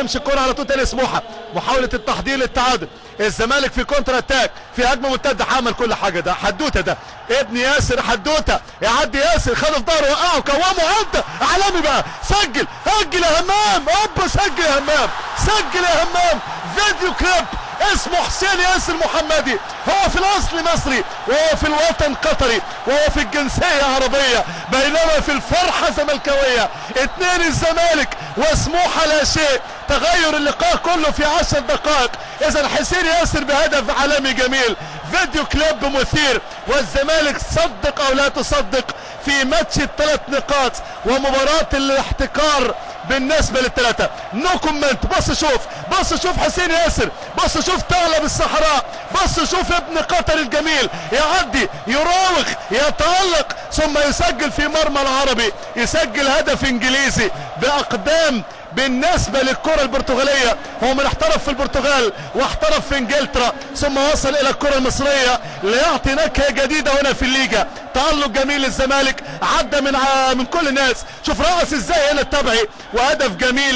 يمشي الكرة على طول تاني سموحة، محاولة التحضير للتعادل، الزمالك في كونتر اتاك، في هجمة مرتدة، حمل كل حاجة. ده حدوتة، ده ابن ياسر حدوتة، يعدي ياسر، خده في ظهره، وقعه، كومه، عدى عالمي بقى، سجل يا همام، اوبا سجل يا همام، سجل يا همام. فيديو كليب اسمه حسين ياسر محمدي، هو في الاصل مصري وهو في الوطن قطري وهو في الجنسية عربية، بينما في الفرحة زملكاوية. 2 الزمالك وسموحة لا شيء، تغير اللقاء كله في 10 دقائق. اذا حسين ياسر بهدف عالمي جميل، فيديو كليب مثير، والزمالك صدق او لا تصدق في ماتش ال3 نقاط ومباراة الاحتكار بالنسبة لل3. نو كومنت. بص شوف حسين ياسر، بص شوف ثعلب الصحراء، بص شوف ابن قطر الجميل، يعدي، يراوغ، يتألق، ثم يسجل في مرمى العربي، يسجل هدف انجليزي باقدام. بالنسبة للكرة البرتغالية، هو من احترف في البرتغال واحترف في انجلترا ثم وصل الى الكرة المصرية ليعطي نكهة جديدة هنا في الليجا. تألق جميل للزمالك، عدى من كل الناس، شوف رأس ازاي هنا التبعي، وهدف جميل.